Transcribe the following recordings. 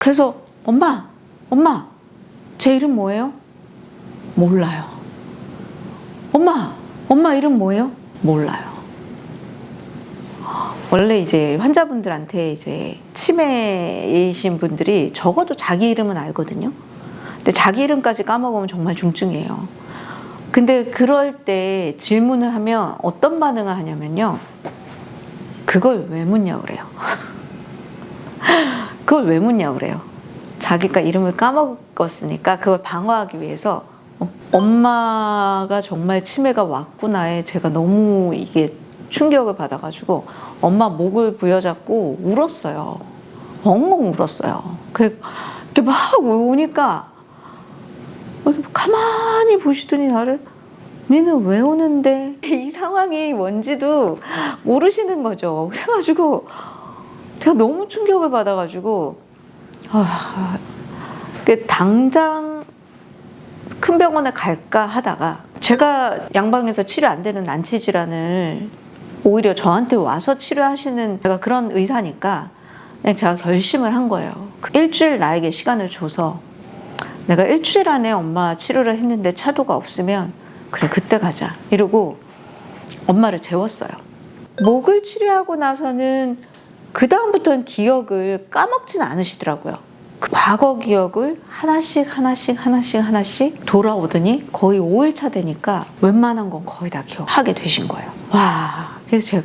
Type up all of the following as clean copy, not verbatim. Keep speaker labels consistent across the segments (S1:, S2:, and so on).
S1: 그래서 엄마 제 이름 뭐예요? 몰라요. 엄마 이름 뭐예요? 몰라요. 원래 이제 환자분들한테 이제 치매이신 분들이 적어도 자기 이름은 알거든요. 근데 자기 이름까지 까먹으면 정말 중증이에요. 근데 그럴 때 질문을 하면 어떤 반응을 하냐면요. 그걸 왜 묻냐 그래요. 그걸 왜 묻냐 그래요. 자기가 이름을 까먹었으니까 그걸 방어하기 위해서 엄마가 정말 치매가 왔구나에 제가 너무 이게 충격을 받아가지고 엄마 목을 부여잡고 울었어요. 엉엉 울었어요. 이렇게 막 우니까 가만히 보시더니 나를 니는 왜 우는데? 이 상황이 뭔지도 모르시는 거죠. 그래가지고 제가 너무 충격을 받아가지고 당장 큰 병원에 갈까 하다가 제가 양방에서 치료 안 되는 난치 질환을 오히려 저한테 와서 치료하시는 제가 그런 의사니까 그냥 제가 결심을 한 거예요. 일주일 나에게 시간을 줘서 내가 일주일 안에 엄마 치료를 했는데 차도가 없으면 그래 그때 가자 이러고 엄마를 재웠어요. 목을 치료하고 나서는 그 다음부터는 기억을 까먹진 않으시더라고요. 그 과거 기억을 하나씩 돌아오더니 거의 5일차 되니까 웬만한 건 거의 다 기억하게 되신 거예요. 와, 그래서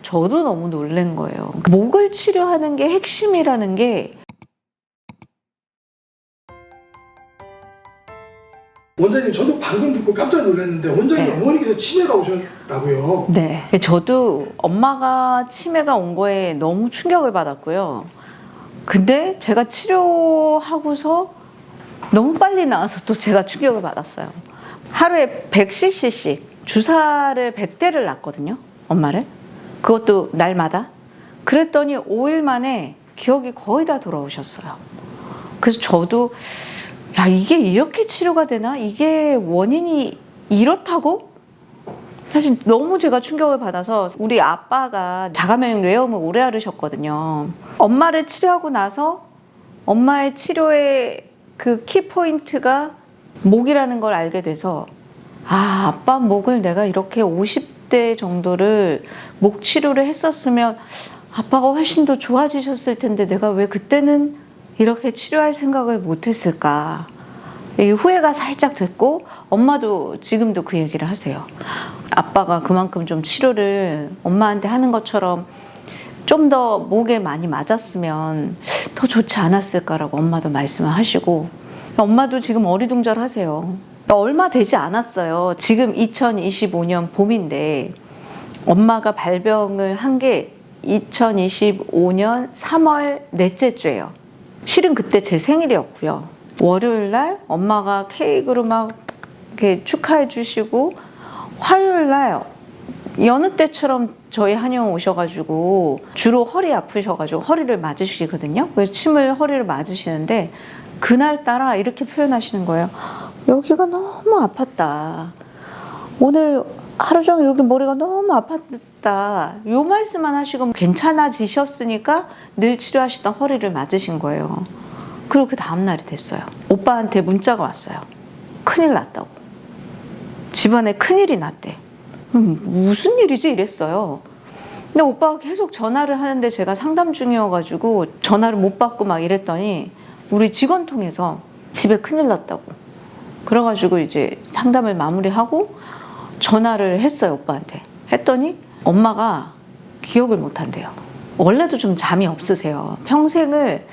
S1: 저도 너무 놀란 거예요. 목을 치료하는 게 핵심이라는 게
S2: 원장님, 저도 방금 듣고 깜짝 놀랐는데 원장님 어머니께서 치매가 오셨다고요?
S1: 네. 저도 엄마가 치매가 온 거에 너무 충격을 받았고요. 근데 제가 치료하고서 너무 빨리 나와서 또 제가 충격을 받았어요. 하루에 100cc씩 주사를 100대를 놨거든요. 엄마를. 그것도 날마다. 그랬더니 5일 만에 기억이 거의 다 돌아오셨어요. 그래서 저도 야, 이게 이렇게 치료가 되나? 이게 원인이 이렇다고? 사실 너무 제가 충격을 받아서 우리 아빠가 자가면역 뇌염을 오래 앓으셨거든요. 엄마를 치료하고 나서 엄마의 치료의 그 키포인트가 목이라는 걸 알게 돼서 아빠 목을 내가 이렇게 50대 정도를 목 치료를 했었으면 아빠가 훨씬 더 좋아지셨을 텐데 내가 왜 그때는 이렇게 치료할 생각을 못했을까. 후회가 살짝 됐고 엄마도 지금도 그 얘기를 하세요. 아빠가 그만큼 좀 치료를 엄마한테 하는 것처럼 좀 더 목에 많이 맞았으면 더 좋지 않았을까라고 엄마도 말씀을 하시고 엄마도 지금 어리둥절하세요. 얼마 되지 않았어요. 지금 2025년 봄인데 엄마가 발병을 한 게 2025년 3월 넷째 주예요. 실은 그때 제 생일이었고요. 월요일 날 엄마가 케이크로 막 이렇게 축하해 주시고 화요일 날 여느 때처럼 저희 한의원 오셔가지고 주로 허리 아프셔가지고 허리를 맞으시거든요. 그래서 침을 허리를 맞으시는데 그날따라 이렇게 표현하시는 거예요. 여기가 너무 아팠다. 오늘 하루 종일 여기 머리가 너무 아팠다. 요 말씀만 하시고 괜찮아지셨으니까 늘 치료하시던 허리를 맞으신 거예요. 그리고 그 다음날이 됐어요. 오빠한테 문자가 왔어요. 큰일 났다고. 집안에 큰일이 났대. 무슨 일이지? 이랬어요. 근데 오빠가 계속 전화를 하는데 제가 상담 중이어가지고 전화를 못 받고 막 이랬더니 우리 직원 통해서 집에 큰일 났다고. 그래가지고 이제 상담을 마무리하고 전화를 했어요, 오빠한테. 했더니 엄마가 기억을 못 한대요. 원래도 좀 잠이 없으세요. 평생을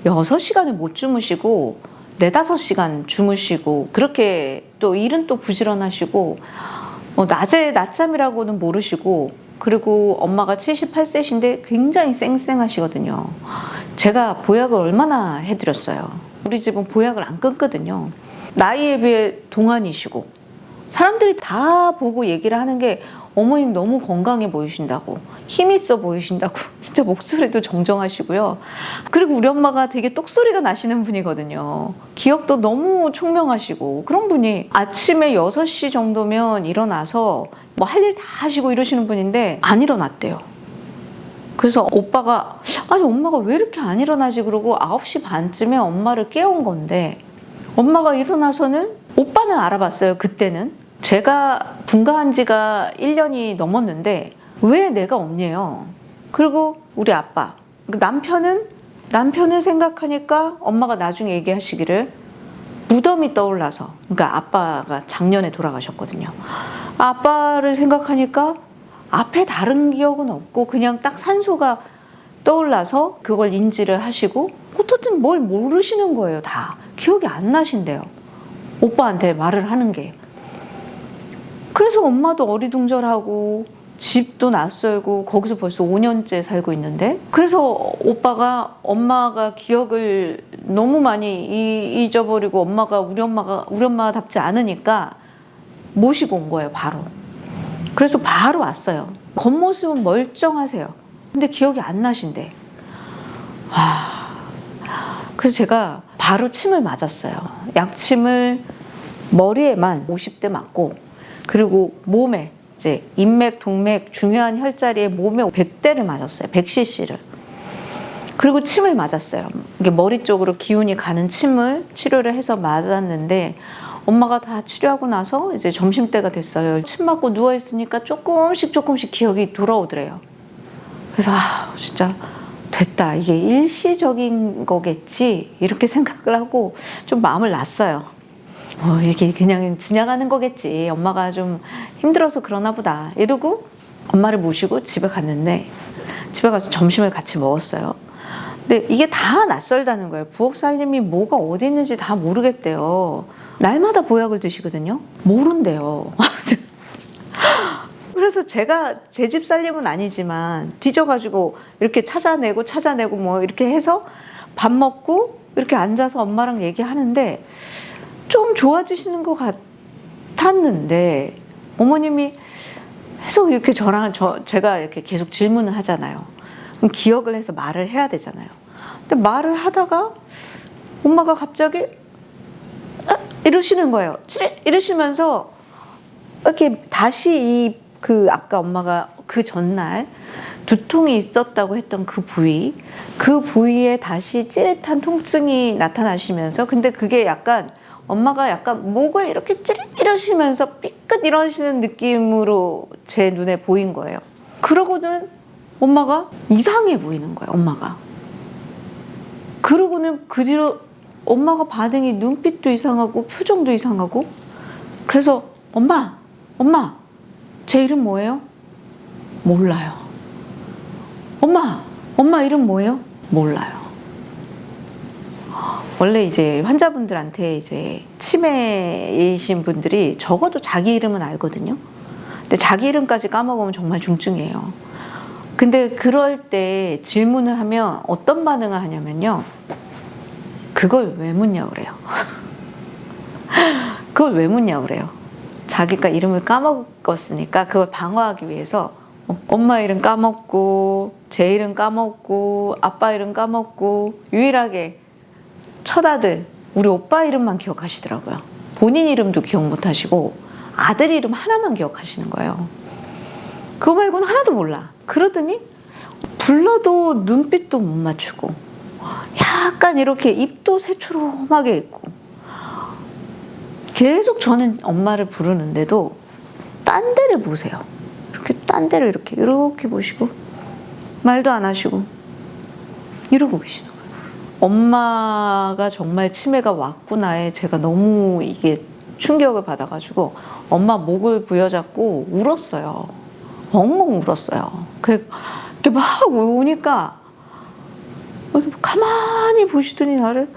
S1: 6시간을 못 주무시고 4, 5시간 주무시고 그렇게 또 일은 또 부지런하시고 낮에 낮잠이라고는 모르시고 그리고 엄마가 78세신데 굉장히 쌩쌩하시거든요. 제가 보약을 얼마나 해드렸어요. 우리 집은 보약을 안 끊거든요. 나이에 비해 동안이시고 사람들이 다 보고 얘기를 하는 게 어머님 너무 건강해 보이신다고 힘 있어 보이신다고 진짜 목소리도 정정하시고요. 그리고 우리 엄마가 되게 똑소리가 나시는 분이거든요. 기억도 너무 총명하시고 그런 분이 아침에 6시 정도면 일어나서 뭐 할 일 다 하시고 이러시는 분인데 안 일어났대요. 그래서 오빠가 아니 엄마가 왜 이렇게 안 일어나지 그러고 9시 반쯤에 엄마를 깨운 건데 엄마가 일어나서는 오빠는 알아봤어요. 그때는 제가 분가한 지가 1년이 넘었는데 왜 내가 없냐요. 그리고 우리 아빠 남편을 생각하니까 엄마가 나중에 얘기하시기를 무덤이 떠올라서, 그러니까 아빠가 작년에 돌아가셨거든요. 아빠를 생각하니까 앞에 다른 기억은 없고 그냥 딱 산소가 떠올라서 그걸 인지를 하시고 어떻든 뭘 모르시는 거예요. 다 기억이 안 나신대요. 오빠한테 말을 하는 게. 그래서 엄마도 어리둥절하고 집도 낯설고 거기서 벌써 5년째 살고 있는데, 그래서 오빠가 엄마가 기억을 너무 많이 잊어버리고 우리 엄마답지 않으니까 모시고 온 거예요. 바로. 그래서 바로 왔어요. 겉모습은 멀쩡하세요. 근데 기억이 안 나신대. 그래서 제가 바로 침을 맞았어요. 약침을 머리에만 50대 맞고, 그리고 몸에 이제 인맥, 동맥, 중요한 혈자리에 몸에 100대를 맞았어요. 100cc를. 그리고 침을 맞았어요. 이게 머리 쪽으로 기운이 가는 침을 치료를 해서 맞았는데, 엄마가 다 치료하고 나서 이제 점심때가 됐어요. 침 맞고 누워있으니까 조금씩 기억이 돌아오더래요. 그래서 진짜 됐다. 이게 일시적인 거겠지. 이렇게 생각을 하고 좀 마음을 놨어요. 이게 그냥 지나가는 거겠지. 엄마가 좀 힘들어서 그러나 보다. 이러고 엄마를 모시고 집에 갔는데, 집에 가서 점심을 같이 먹었어요. 근데 이게 다 낯설다는 거예요. 부엌살림이 뭐가 어디 있는지 다 모르겠대요. 날마다 보약을 드시거든요. 모른대요. 그래서 제가 제 집 살림은 아니지만 뒤져가지고 이렇게 찾아내고 뭐 이렇게 해서 밥 먹고 이렇게 앉아서 엄마랑 얘기하는데 좀 좋아지시는 것 같았는데, 어머님이 계속 이렇게 제가 이렇게 계속 질문을 하잖아요. 그럼 기억을 해서 말을 해야 되잖아요. 근데 말을 하다가 엄마가 갑자기 이러시는 거예요. 이러시면서 이렇게 다시 아까 엄마가 그 전날 두통이 있었다고 했던 그 부위에 다시 찌릿한 통증이 나타나시면서, 근데 그게 엄마가 약간 목을 이렇게 이러시면서 삐끗 이러시는 느낌으로 제 눈에 보인 거예요. 그러고는 엄마가 이상해 보이는 거예요. 엄마가. 그러고는 그 뒤로 엄마가 반응이 눈빛도 이상하고 표정도 이상하고, 그래서 엄마 제 이름 뭐예요? 몰라요. 엄마 이름 뭐예요? 몰라요. 원래 이제 환자분들한테 이제 치매이신 분들이 적어도 자기 이름은 알거든요. 근데 자기 이름까지 까먹으면 정말 중증이에요. 근데 그럴 때 질문을 하면 어떤 반응을 하냐면요. 그걸 왜 묻냐 그래요. 그걸 왜 묻냐 그래요. 자기가 이름을 까먹었으니까 그걸 방어하기 위해서 엄마 이름 까먹고 제 이름 까먹고 아빠 이름 까먹고 유일하게 첫아들 우리 오빠 이름만 기억하시더라고요. 본인 이름도 기억 못하시고 아들 이름 하나만 기억하시는 거예요. 그거 말고는 하나도 몰라. 그러더니 불러도 눈빛도 못 맞추고 약간 이렇게 입도 새초롬하게 있고, 계속 저는 엄마를 부르는데도 딴 데를 보세요. 이렇게 딴 데를 이렇게 보시고 말도 안 하시고 이러고 계시는 거예요. 엄마가 정말 치매가 왔구나에 제가 너무 이게 충격을 받아가지고 엄마 목을 부여잡고 울었어요. 엉엉 울었어요. 이렇게 막 우니까 가만히 보시더니 나를,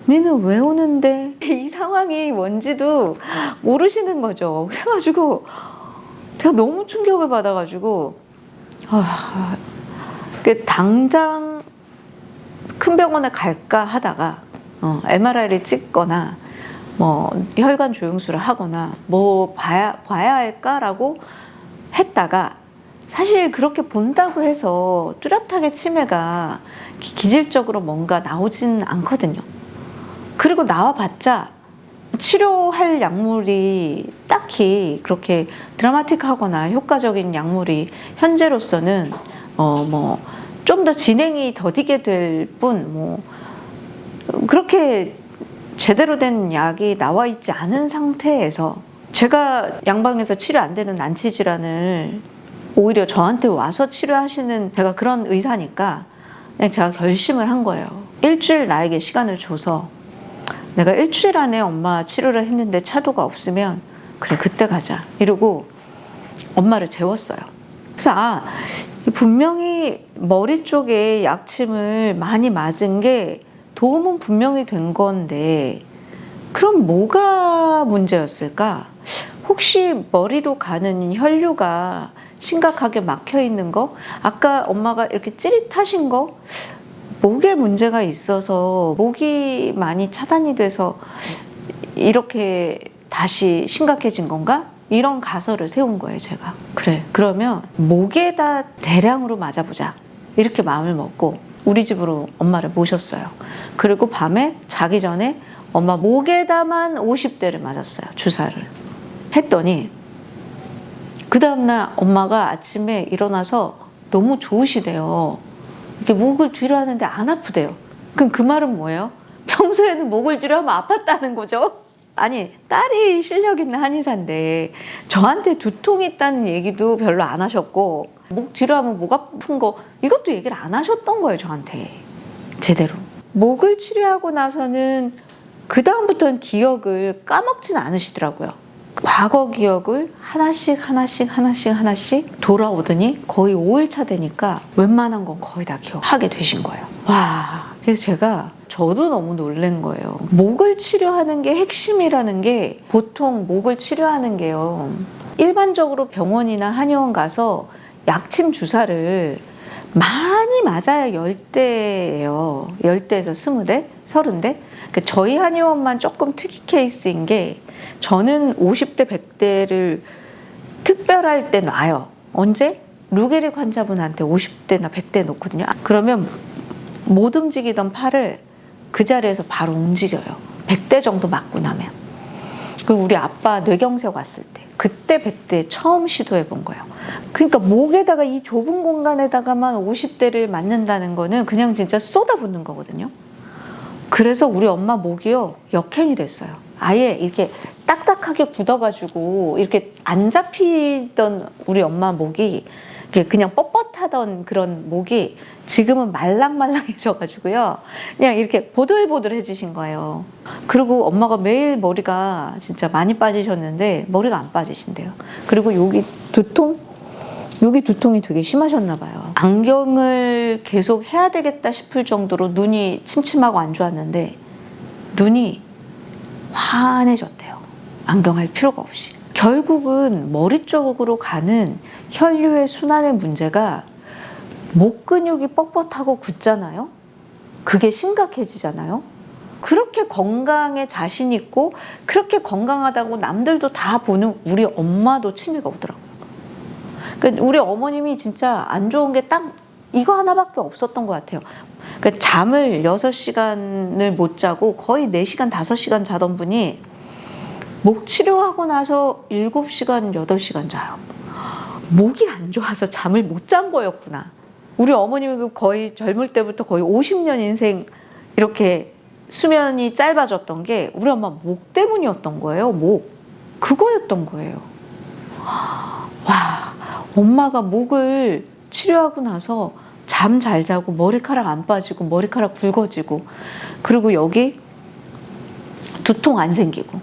S1: 니는 왜 우는데? 이 상황이 뭔지도 모르시는 거죠. 그래가지고 제가 너무 충격을 받아가지고 당장 큰 병원에 갈까 하다가 MRI를 찍거나 뭐 혈관 조영술을 하거나 뭐 봐야 할까라고 했다가, 사실 그렇게 본다고 해서 뚜렷하게 치매가 기질적으로 뭔가 나오진 않거든요. 그리고 나와봤자 치료할 약물이 딱히 그렇게 드라마틱하거나 효과적인 약물이 현재로서는 뭐 좀 더 진행이 더디게 될 뿐, 뭐, 그렇게 제대로 된 약이 나와 있지 않은 상태에서 제가 양방에서 치료 안 되는 난치 질환을 오히려 저한테 와서 치료하시는 제가 그런 의사니까 그냥 제가 결심을 한 거예요. 일주일 나에게 시간을 줘서 내가 일주일 안에 엄마 치료를 했는데 차도가 없으면 그래 그때 가자 이러고 엄마를 재웠어요. 그래서 분명히 머리 쪽에 약침을 많이 맞은 게 도움은 분명히 된 건데 그럼 뭐가 문제였을까? 혹시 머리로 가는 혈류가 심각하게 막혀 있는 거? 아까 엄마가 이렇게 찌릿하신 거? 목에 문제가 있어서 목이 많이 차단이 돼서 이렇게 다시 심각해진 건가? 이런 가설을 세운 거예요, 제가. 그래, 그러면 목에다 대량으로 맞아보자. 이렇게 마음을 먹고 우리 집으로 엄마를 모셨어요. 그리고 밤에 자기 전에 엄마 목에다만 50대를 맞았어요, 주사를. 했더니 그 다음날 엄마가 아침에 일어나서 너무 좋으시대요. 이렇게 목을 뒤로 하는데 안 아프대요. 그럼 그 말은 뭐예요? 평소에는 목을 뒤로 하면 아팠다는 거죠? 아니, 딸이 실력 있는 한의사인데 저한테 두통이 있다는 얘기도 별로 안 하셨고 목 뒤로 하면 목 아픈 거 이것도 얘기를 안 하셨던 거예요, 저한테. 제대로. 목을 치료하고 나서는 그 다음부터는 기억을 까먹진 않으시더라고요. 과거 기억을 하나씩 돌아오더니 거의 5일차 되니까 웬만한 건 거의 다 기억하게 되신 거예요. 와, 그래서 저도 너무 놀란 거예요. 목을 치료하는 게 핵심이라는 게 보통 목을 치료하는 게요. 일반적으로 병원이나 한의원 가서 약침 주사를 많이 맞아야 10대예요. 10대에서 20대, 30대. 그러니까 저희 한의원만 조금 특이 케이스인 게 저는 50대, 100대를 특별할 때 놔요. 언제? 루게릭 환자분한테 50대나 100대 놓거든요. 그러면 못 움직이던 팔을 그 자리에서 바로 움직여요. 100대 정도 맞고 나면. 그리고 우리 아빠 뇌경색 왔을 때 그때 100대 처음 시도해 본 거예요. 그러니까 목에다가 이 좁은 공간에다가만 50대를 맞는다는 거는 그냥 진짜 쏟아붓는 거거든요. 그래서 우리 엄마 목이요 역행이 됐어요. 아예 이렇게 딱딱하게 굳어가지고 이렇게 안 잡히던 우리 엄마 목이 그냥 뻣뻣하던 그런 목이 지금은 말랑말랑해져가지고요. 그냥 이렇게 보들보들해지신 거예요. 그리고 엄마가 매일 머리가 진짜 많이 빠지셨는데 머리가 안 빠지신대요. 그리고 여기 두통이 되게 심하셨나 봐요. 안경을 계속 해야 되겠다 싶을 정도로 눈이 침침하고 안 좋았는데 눈이 환해졌대요. 안경할 필요가 없이. 결국은 머리 쪽으로 가는 혈류의 순환의 문제가 목 근육이 뻣뻣하고 굳잖아요. 그게 심각해지잖아요. 그렇게 건강에 자신 있고 그렇게 건강하다고 남들도 다 보는 우리 엄마도 치매가 오더라고요. 그러니까 우리 어머님이 진짜 안 좋은 게 딱 이거 하나밖에 없었던 것 같아요. 그러니까 잠을 6시간을 못 자고 거의 4시간, 5시간 자던 분이 목 치료하고 나서 7시간, 8시간 자요. 목이 안 좋아서 잠을 못 잔 거였구나. 우리 어머님이 거의 젊을 때부터 거의 50년 인생 이렇게 수면이 짧아졌던 게 우리 엄마 목 때문이었던 거예요. 목. 그거였던 거예요. 와, 엄마가 목을 치료하고 나서 잠 잘 자고 머리카락 안 빠지고 머리카락 굵어지고 그리고 여기 두통 안 생기고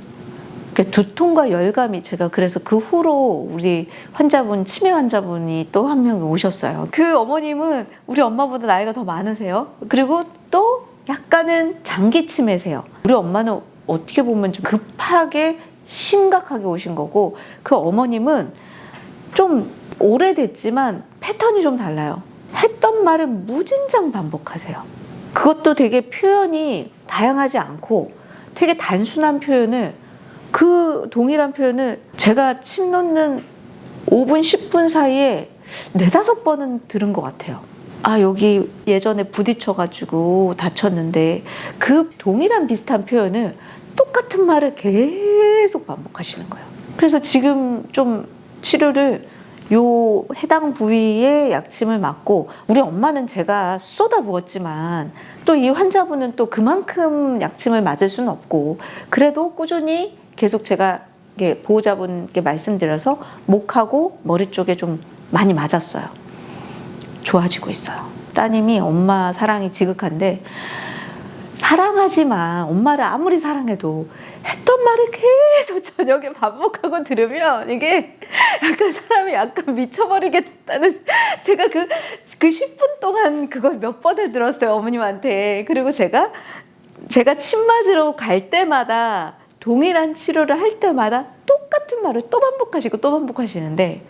S1: 두통과 열감이 제가 그래서 그 후로 우리 환자분 치매 환자분이 또 한 명이 오셨어요. 그 어머님은 우리 엄마보다 나이가 더 많으세요. 그리고 또 약간은 장기 치매세요. 우리 엄마는 어떻게 보면 좀 급하게 심각하게 오신 거고 그 어머님은 좀 오래됐지만 패턴이 좀 달라요. 했던 말을 무진장 반복하세요. 그것도 되게 표현이 다양하지 않고 되게 단순한 표현을 그 동일한 표현을 제가 침 놓는 5분, 10분 사이에 4-5번은 들은 것 같아요. 아, 여기 예전에 부딪혀가지고 다쳤는데 그 동일한 비슷한 표현을 똑같은 말을 계속 반복하시는 거예요. 그래서 지금 좀 치료를 요 해당 부위에 약침을 맞고 우리 엄마는 제가 쏟아부었지만 또 이 환자분은 또 그만큼 약침을 맞을 수는 없고 그래도 꾸준히 계속 제가 보호자분께 말씀드려서 목하고 머리 쪽에 좀 많이 맞았어요. 좋아지고 있어요. 따님이 엄마 사랑이 지극한데 사랑하지만 엄마를 아무리 사랑해도 했던 말을 계속 저녁에 반복하고 들으면 이게 약간 사람이 약간 미쳐버리겠다는 제가 그 10분 동안 그걸 몇 번을 들었어요 어머님한테. 그리고 제가 침 맞으러 갈 때마다 동일한 치료를 할 때마다 똑같은 말을 또 반복하시고 또 반복하시는데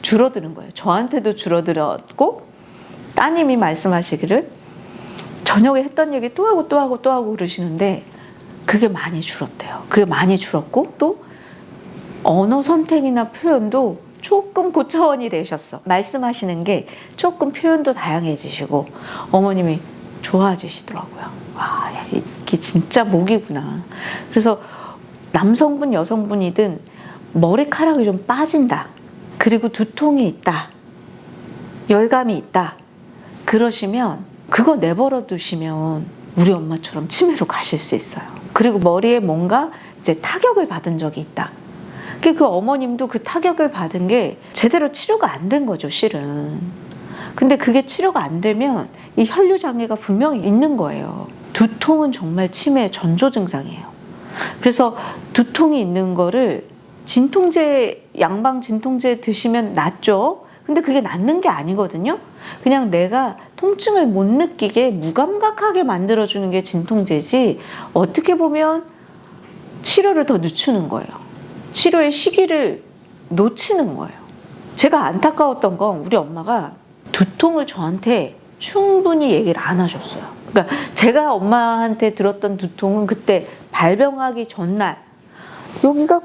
S1: 줄어드는 거예요. 저한테도 줄어들었고 따님이 말씀하시기를 저녁에 했던 얘기 또 하고 또 하고 또 하고 그러시는데 그게 많이 줄었대요. 그게 많이 줄었고 또 언어 선택이나 표현도 조금 고차원이 되셨어. 말씀하시는 게 조금 표현도 다양해지시고 어머님이 좋아지시더라고요. 와, 이게 진짜 목이구나. 그래서 남성분 여성분이든 머리카락이 좀 빠진다. 그리고 두통이 있다. 열감이 있다. 그러시면 그거 내버려 두시면 우리 엄마처럼 치매로 가실 수 있어요. 그리고 머리에 뭔가 이제 타격을 받은 적이 있다. 그 어머님도 그 타격을 받은 게 제대로 치료가 안 된 거죠, 실은. 근데 그게 치료가 안 되면 이 혈류 장애가 분명히 있는 거예요. 두통은 정말 치매의 전조 증상이에요. 그래서 두통이 있는 거를 진통제, 양방 진통제 드시면 낫죠. 근데 그게 낫는 게 아니거든요. 그냥 내가 통증을 못 느끼게 무감각하게 만들어주는 게 진통제지 어떻게 보면 치료를 더 늦추는 거예요. 치료의 시기를 놓치는 거예요. 제가 안타까웠던 건 우리 엄마가 두통을 저한테 충분히 얘기를 안 하셨어요. 그러니까 제가 엄마한테 들었던 두통은 그때 발병하기 전날 여기가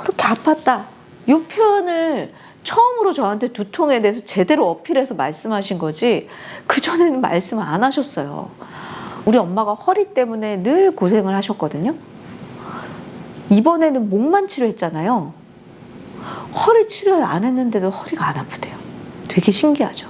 S1: 그렇게 아팠다. 이 표현을 처음으로 저한테 두통에 대해서 제대로 어필해서 말씀하신 거지 그전에는 말씀 안 하셨어요. 우리 엄마가 허리 때문에 늘 고생을 하셨거든요. 이번에는 목만 치료했잖아요. 허리 치료 안 했는데도 허리가 안 아프대요. 되게 신기하죠.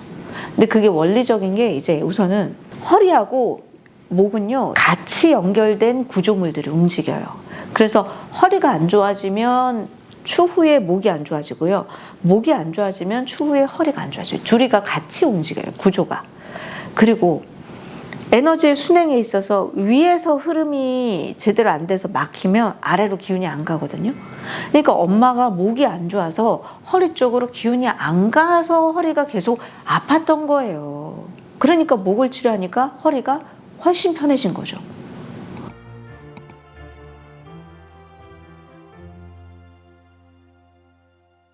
S1: 근데 그게 원리적인 게 이제 우선은 허리하고 목은요 같이 연결된 구조물들이 움직여요. 그래서 허리가 안 좋아지면 추후에 목이 안 좋아지고요. 목이 안 좋아지면 추후에 허리가 안 좋아져요. 둘이가 같이 움직여요, 구조가. 그리고 에너지의 순행에 있어서 위에서 흐름이 제대로 안 돼서 막히면 아래로 기운이 안 가거든요. 그러니까 엄마가 목이 안 좋아서 허리 쪽으로 기운이 안 가서 허리가 계속 아팠던 거예요. 그러니까 목을 치료하니까 허리가 훨씬 편해진 거죠.